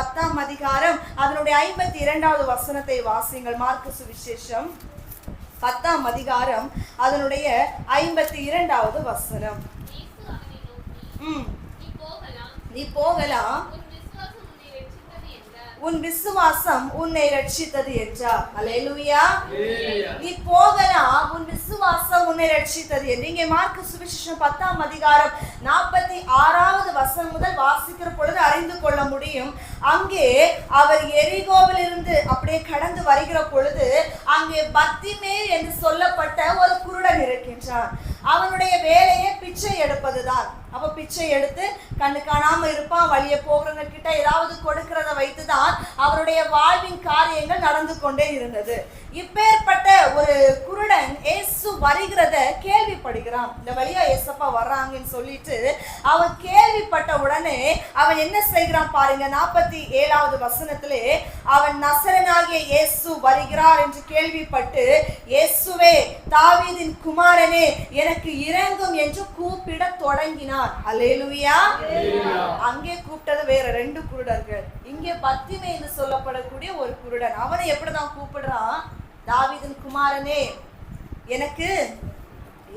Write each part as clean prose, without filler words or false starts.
10ஆம் அதிகாரம் அதனுடைய 52வது வசனத்தை வாசியுங்கள். மார்க்கு சுவிசேஷம் 10ஆம் அதிகாரம் அதனுடைய 52வது வசனம். நீ போகலாம், உன் விசுவாசம் உன்னை ரட்சித்தது என்றார். அல்லேலூயா. நீ போகலாம், உன் விசுவாசம் உன்னை ரட்சித்தது என்று. இங்கே மார்க்கு சுவிசேஷம் 10ஆம் அதிகாரம் 46வது வசனம் முதல் வாசிக்கிற பொழுது அறிந்து கொள்ள முடியும். அங்கே அவர் எரிகோவில் இருந்து அப்படியே கடந்து வருகிற பொழுது அங்கே பத்திமேல் என்று சொல்லப்பட்ட ஒரு குருடன் இருக்கின்றான். அவனுடைய வேலையே பிச்சை எடுப்பதுதான். அப்ப பிச்சை எடுத்து கண்ணு காணாம இருப்பான். வழிய போகிறவங்க கிட்ட ஏதாவது கொடுக்கிறத வைத்துதான் அவருடைய வாழ்வின் காரியங்கள் நடந்து கொண்டே இருந்தது. இப்பேற்பட்ட ஒரு குருடன் இயேசு வருகிறத கேள்விப்படுகிறான். இந்த வழியா இயேசப்பா வர்றாங்கன்னு சொல்லிட்டு அவன் கேள்விப்பட்ட உடனே அவன் என்ன செய்கிறான் பாருங்க. 47வது வசனத்திலே அவன் நசரனாகிய இயேசு வருகிறார் என்று கேள்விப்பட்டு, இயேசுவே தாவீதின் குமாரனே எனக்கு இரங்கும் என்று கூப்பிட தொடங்கினான். அல்லேலூயா. அங்கே கூப்பிட்டது வேற 2 குருடர்கள். இங்கே பத்திமே என்று சொல்லப்படக்கூடிய ஒரு குருடன். அவனை எப்படிதான் கூப்பிடுறான்? தாவீதின் குமாரனே எனக்கு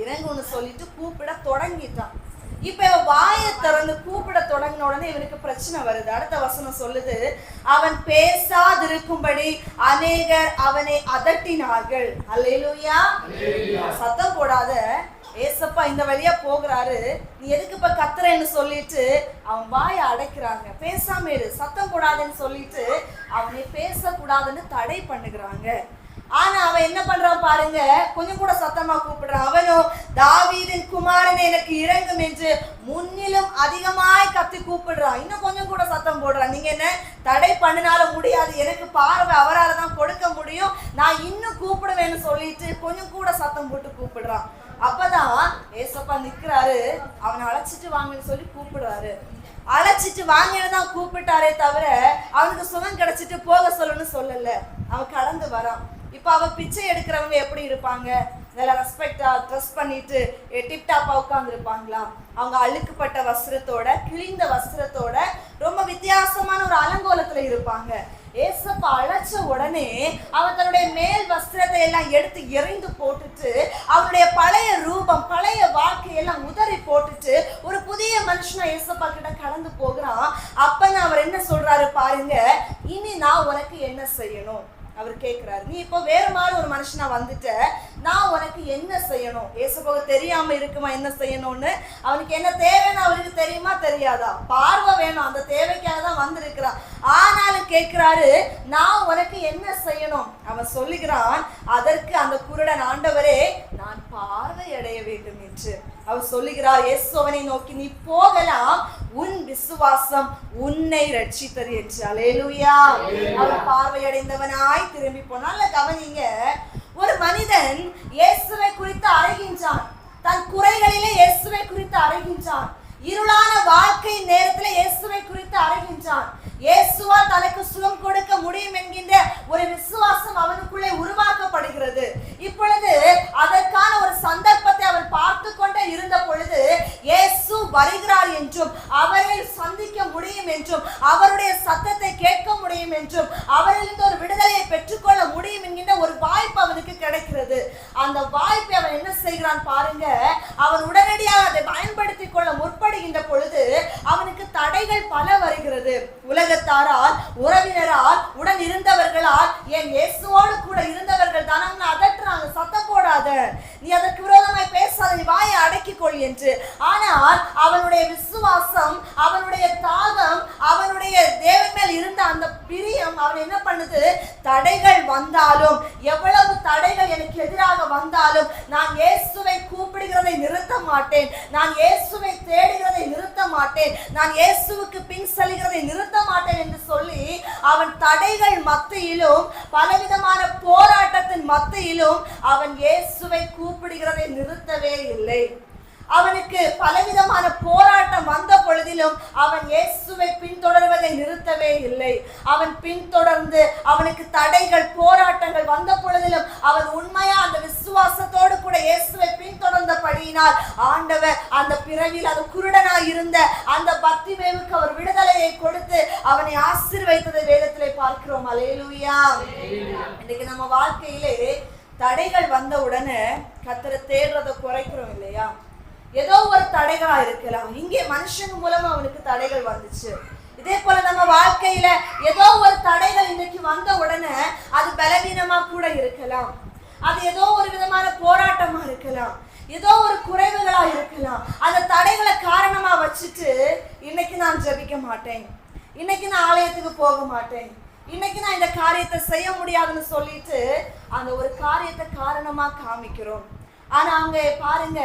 இறங்குன்னு சொல்லிட்டு கூப்பிட தொடங்கிட்டான். இப்ப வாயை திறந்து கூப்பிட தொடங்கின உடனே இவனுக்கு பிரச்சனை வருது. அடுத்த வசனம் சொல்லுது, அவன் பேசாதிருக்கும்படி அநேகர் அவனை அதட்டினார்கள். அல்லேலூயா. சத்தம் போடாத, ஏசப்பா இந்த வழியா போகிறாரு, நீ எதுக்கு இப்ப கத்துறேன்னு சொல்லிட்டு அவன் வாயை அடைக்கிறாங்க. பேசாம இரு, சத்தம் போடாதுன்னு சொல்லிட்டு அவனை பேசக்கூடாதுன்னு தடை பண்ணுகிறாங்க. ஆனா அவன் என்ன பண்றான் பாருங்க, கொஞ்சம் கூட சத்தமா கூப்பிடுறான். அவனும் தாவீதின் குமாரன் எனக்கு இரங்கும் என்று முன்னிலும் அதிகமாய் கத்தி கூப்பிடுறான். இன்னும் கொஞ்சம் கூட சத்தம் போடுறான். நீங்க என்ன தடை பண்ணினாலும் முடியாது, எனக்கு பார்வை அவரால் தான் கொடுக்க முடியும், நான் இன்னும் கூப்பிடுவேன்னு சொல்லிட்டு கொஞ்சம் கூட சத்தம் போட்டு கூப்பிடுறான். அப்பதான் ஏசப்பா நிக்கிறாரு. அவனை அழைச்சிட்டு வாங்கன்னு சொல்லி கூப்பிடுறாரு. அழைச்சிட்டு வாங்கன்னு தான் கூப்பிட்டாரே தவிர அவனுக்கு சுகம் கிடைச்சிட்டு போக சொல்லணும்னு சொல்லல. அவன் கடந்து வரான். இப்ப அவ பிச்சை எடுக்கிறவங்க எப்படி இருப்பாங்க? நல்லா ரெஸ்பெக்டா ட்ரெஸ் பண்ணிட்டு டிப்டாப்பா உட்கார்ந்து இருப்பாங்களா? அவங்க அழுக்குப்பட்ட வஸ்திரத்தோட, கிழிந்த வஸ்திரத்தோட, ரொம்ப வித்தியாசமான ஒரு அலங்கோலத்துல இருப்பாங்க. ஏசப்பா அழைச்ச உடனே அவன் தன்னுடைய மேல் வஸ்திரத்தை எல்லாம் எடுத்து எறிந்து போட்டுட்டு அவனுடைய பழைய ரூபம், பழைய வாழ்க்கையெல்லாம் உதறி போட்டுட்டு ஒரு புதிய மனுஷனா ஏசப்பா கிட்ட கடந்து போகிறான். அப்பன்னு அவர் என்ன சொல்றாரு பாருங்க, இனி நான் உனக்கு என்ன செய்யணும்? அவர் கேட்கிறாரு. நீ இப்போ வேற மாதிரி ஒரு மனுஷனா வந்துட்ட, நான் உனக்கு என்ன செய்யணும்? ஏசப்பாவுக்கு தெரியாம இருக்குமா என்ன செய்யணும்னு? அவனுக்கு என்ன தேவைன்னு அவருக்கு தெரியுமா தெரியாதா? பார்வை வேணும், அந்த தேவைக்காக தான் வந்திருக்கிறான். ஆனாலும் கேட்கிறாரு, நான் உனக்கு என்ன செய்யணும்? அவன் சொல்லுகிறான். அதற்கு அந்த குருடன், ஆண்டவரே நான் பார்வை அடைய வேண்டும் என்று அவர் சொல்லுகிறார். இயேசுவனை நோக்கி, நீ போகலாம், உன் விசுவாசம் உன்னை ரட்சித்தது என்று. அல்லேலூயா. அவர் பார்வையடைந்தவனாய் திரும்பி போனால. கவனிங்க, ஒரு மனிதன் இயேசுவை குறித்து அறைகின்றான். தன் குறைகளிலே இயேசுவை குறித்து அறைகின்றான். இருளான வாழ்க்கை நேரத்தில் இயேசுவை குறித்து அறைகின்றான். இயேசுவா தனக்கு சுகம் கொடுக்க முடியும் என்கின்ற ஒரு விசுவாசம் அவனுக்குள்ளே உருவாக்கப்படுகிறது. இப்பொழுது அதற்கான ஒரு சந்தர்ப்பத்தை அவன் பார்த்து கொண்டே இருந்த பொழுது இயேசு வருகிறார் என்றும், அவரை சந்திக்க முடியும் என்றும், அவருடைய சத்தத்தை கேட்க முடியும் என்றும், அவரிலிருந்து ஒரு விடுதலையை பெற்றுக்கொள்ள முடியும் என்கின்ற ஒரு வாய்ப்பு அவனுக்கு கிடைக்கிறது. அந்த வாய்ப்பை அவன் என்ன செய்கிறான் பாருங்க. அவன் உடனடியாக அதை பயன்படுத்திக் கொள்ள முற்படுகின்ற பொழுது அவனுக்கு தடைகள் பல வருகிறது. உலகத்தாரால், உறவினரால், உடன் இருந்தவர்களால், என் இயேசுவோடு கூட இருந்தவர்கள் தான் அவனை அதட்டுறாங்க. சத்தம் போடாத, நீ அதற்கு விரோதமாய் பேசாத, நீ வாயை அடக்கிக்கொள் என்று. ஆனால் அவனுடைய விசுவாசம், அவனுடைய தாகம், அவனுடைய தேவன் மேல் இருந்த அந்த பிரியம் அவன் என்ன பண்ணுது? தடைகள் வந்தாலும், எவ்வளவு தடைகள் எனக்கு எதிராக வந்தாலும் நான் இயேசுவை கூப்பிடுகிறதை நிறுத்த மாட்டேன், நான் இயேசுவை தேடுகிறதை நிறுத்த மாட்டேன், நான் இயேசுவுக்கு பின் செல்கிறதை நிறுத்த மாட்டேன் என்று சொல்லி அவன் தடைகள் மத்தியிலும், பலவிதமான போராட்டத்தின் மத்தியிலும் அவன் இயேசுவை கூப்பிடுகிறதை நிறுத்தவே இல்லை. அவனுக்கு பலவிதமான போராட்டம் வந்த பொழுதிலும் அவன் இயேசுவை பின்தொடர்வதை நிறுத்தவே இல்லை. அவன் பின்தொடர்ந்து அவனுக்கு தடைகள் போராட்டங்கள் வந்த பொழுதிலும் அவன் உண்மையா அந்த விசுவாசத்தோடு கூட இயேசுவை பின்தொடர்ந்தபடியினால் ஆண்டவர் அந்த பிறவியில் அது குருடனாய் இருந்த அந்த பர்த்திமேவுக்கு அவர் விடுதலையை கொடுத்து அவனை ஆசீர்வதித்ததை வேதத்திலே பார்க்கிறோம். அல்லேலூயா. இன்னைக்கு நம்ம வாழ்க்கையிலே தடைகள் வந்த உடனே கர்த்தரை தேடுறதை குறைக்கிறோம் இல்லையா? ஏதோ ஒரு தடைகளா இருக்கலாம். இங்கே மனுஷங்க மூலமா அவனுக்கு தடைகள் வந்துச்சு. இதே போல நம்ம வாழ்க்கையில ஏதோ ஒரு தடைகள் இன்னைக்கு வந்த உடனே அது பலவீனமா கூட இருக்கலாம். அது ஏதோ ஒரு விதமான போராட்டமா இருக்கலாம். ஏதோ ஒரு குறைவுகளா இருக்கலாம். அந்த தடைகளை காரணமா வச்சுட்டு இன்னைக்கு நான் ஜெபிக்க மாட்டேன், இன்னைக்கு நான் ஆலயத்துக்கு போக மாட்டேன், இன்னைக்கு நான் இந்த காரியத்தை செய்ய முடியாதுன்னு சொல்லிட்டு அந்த ஒரு காரியத்தை காரணமா காமிக்கிறோம். ஆனா அங்க பாருங்க,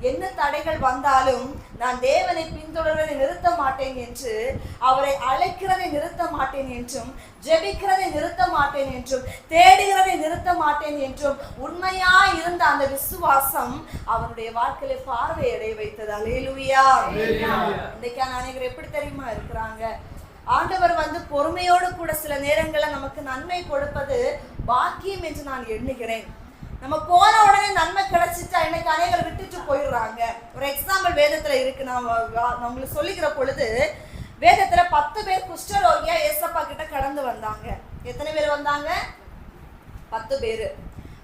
என்ன தடைகள் வந்தாலும் நான் தேவனை பின்தொடர்வதை நிறுத்த மாட்டேன் என்று, அவரை அழைக்கிறதை நிறுத்த மாட்டேன் என்றும், ஜெபிக்கிறதை நிறுத்த மாட்டேன் என்றும், தேடுகிறதை நிறுத்த மாட்டேன் என்றும் உண்மையா இருந்த அந்த விசுவாசம் அவனுடைய வாழ்க்கையில பார்வையடைய வைத்தது. அல்லேலூயா. இன்னைக்கான அநேகர் எப்படி தெரியுமா இருக்கிறாங்க? ஆண்டவர் பொறுமையோடு கூட சில நேரங்களில் நமக்கு நன்மை கொடுப்பது பாக்கியம் என்று நான் எண்ணுகிறேன். நம்ம போன உடனே நன்மை கிடைச்சிட்டா இன்னைக்கு அநேகர் விட்டுட்டு போயிடுறாங்க. ஒரு எக்ஸாம்பிள் வேதத்துல இருக்கு. நான் உங்களுக்கு சொல்லிக்கிற பொழுது வேதத்துல 10 பேர் குஷ்டரோகியா ஏசப்பா கிட்ட கடந்து வந்தாங்க. எத்தனை பேர் வந்தாங்க? 10 பேர்.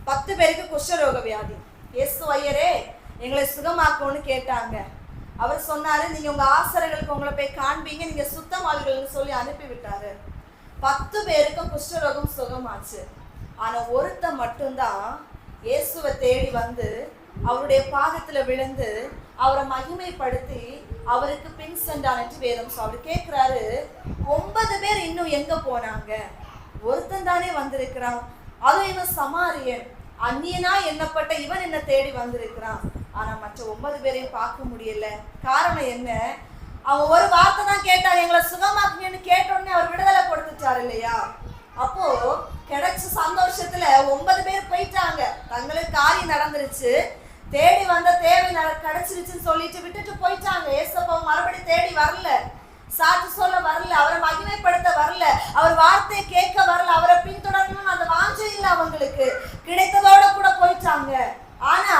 10 பேருக்கு குஷ்டரோக வியாதி. இயேசு ஐயரே எங்களை சுகமாக்கும்னு கேட்டாங்க. அவர் சொன்னாரு, நீங்க உங்க ஆசிரியர்களுக்கு உங்களை போய் காண்பீங்க, நீங்க சுத்தமாள்கள்னு சொல்லி அனுப்பி விட்டாரு. 10 பேருக்கும் குஷ்டரோகம் சுகமாச்சு. ஆனா ஒருத்த மட்டும்தான் இயேசுவை தேடி வந்து அவருடைய பாதத்துல விழுந்து அவரை மகிமைப்படுத்தி அவருக்கு பின் சென்றான் என்று வேதம். அவர் கேட்கிறாரு, 9 பேர் இன்னும் எங்க போனாங்க? ஒருத்தன் தானே வந்திருக்கிறான். அதுவும் இவன் சமாரியன், அந்நியனா எண்ணப்பட்ட இவன் என்ன தேடி வந்திருக்கிறான். ஆனா மற்ற 9 பேரையும் பார்க்க முடியல. காரணம் என்ன? அவன் ஒரு வார்த்தை தான் கேட்டார், எங்களை சுகமாக்குன்னு கேட்டோடனே அவர் விடுதலை கொடுத்துட்டார் இல்லையா? அப்போ கிடைச்ச சந்தோஷத்துல 9 பேர் போயிட்டாங்க. தங்களுக்கு காரியம் நடந்துருச்சு, தேடி வந்த தேவை கிடைச்சிருச்சுன்னு சொல்லிட்டு விட்டுட்டு போயிட்டாங்க. ஏசப்பா மறுபடியும் தேடி வரல, சாட்சி சொல்ல வரல, அவரை மகிமைப்படுத்த வரல, அவர் வார்த்தையை கேட்க வரல, அவரை பின்தொடரணும்னு அந்த வாஞ்சை இல்லை அவங்களுக்கு. கிடைத்ததோட கூட போயிட்டாங்க. ஆனா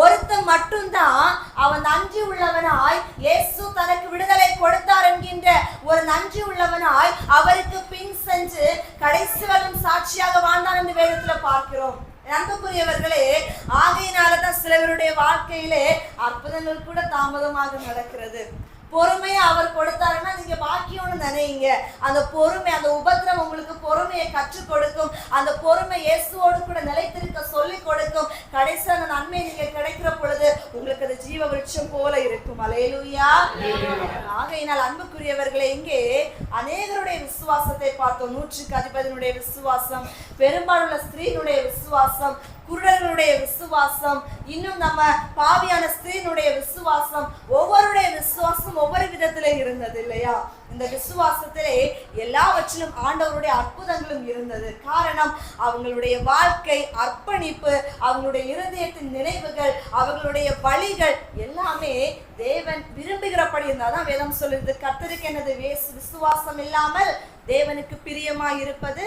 ஒருத்தன் மட்டும்தான் அவன் நன்றி உள்ளவனாய் இயேசு தனக்கு விடுதலை கொடுத்தார் என்கின்ற ஒரு நன்றி உள்ளவனாய் அவருக்கு பின் சென்று கடைசி வரையும் சாட்சியாக வாழ்ந்தான் என்று வேதத்துல பார்க்கிறோம். அன்புக்குரியவர்களே, ஆகையினாலதான் சிலவருடைய வாழ்க்கையிலே அற்புதங்கள் கூட தாமதமாக நடக்கிறது. பொறுமையை அவர் கொடுத்தாருன்னா நீங்க பாக்கியம்னு நினைங்க. அந்த பொறுமை, அந்த உபத்திரம் உங்களுக்கு பொறுமையை கற்றுக் கொடுக்கும். அந்த பொறுமை இயேசுவோடு கூட நிலைத்திருக்க சொல்லி கொடுக்கும். கடைசியான நன்மை நீங்க கிடைக்கிற பொழுது உங்களுக்கு அது ஜீவ விருட்சம் போல இருக்கும். அல்லேலூயா. ஆகையினால் அன்புக்குரியவர்களே, இங்கே அநேகருடைய விசுவாசத்தை பார்த்தோம். 100க்கு அதிபதியினுடைய விசுவாசம், பெரும்பாலுள்ள ஸ்திரீனுடைய விசுவாசம், குருடர்களுடைய விசுவாசம், இன்னும் நம்ம பாவியான ஸ்திரீனுடைய விசுவாசம், ஒவ்வொருடைய விசுவாசம் ஒவ்வொரு விதத்திலே இருந்தது இல்லையா? இந்த விசுவாசத்திலே எல்லாவற்றிலும் ஆண்டவருடைய அற்புதங்களும் இருந்தது. காரணம், அவங்களுடைய வாழ்க்கை அர்ப்பணிப்பு, அவங்களுடைய இருதயத்தின் நினைவுகள், அவங்களுடைய வழிகள் எல்லாமே தேவன் விரும்புகிறபடி இருந்தாதான் வேதம் சொல்லுது, கர்த்தருக்கு எனது விசுவாசம் இல்லாமல் தேவனுக்கு பிரியமாய் இருப்பது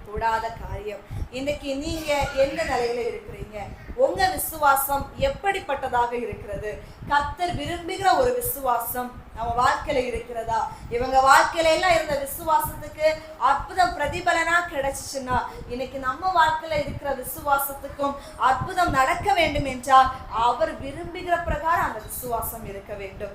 கூடாத காரியம். இன்னைக்கு நீங்க எந்த நிலையில இருக்கிறீங்க? உங்க விசுவாசம் எப்படிப்பட்டதாக இருக்கிறது? கர்த்தர் விரும்புகிற ஒரு விசுவாசம் நம்ம வாழ்க்கையில இருக்கிறதா? இவங்க வாழ்க்கையில எல்லாம் இருந்த விசுவாசத்துக்கு அற்புதம் பிரதிபலனா கிடைச்சிச்சுன்னா இன்னைக்கு நம்ம வாழ்க்கையில இருக்கிற விசுவாசத்துக்கும் அற்புதம் நடக்க வேண்டும் என்றால் அவர் விரும்புகிற பிரகாரம் அந்த விசுவாசம் இருக்க வேண்டும்.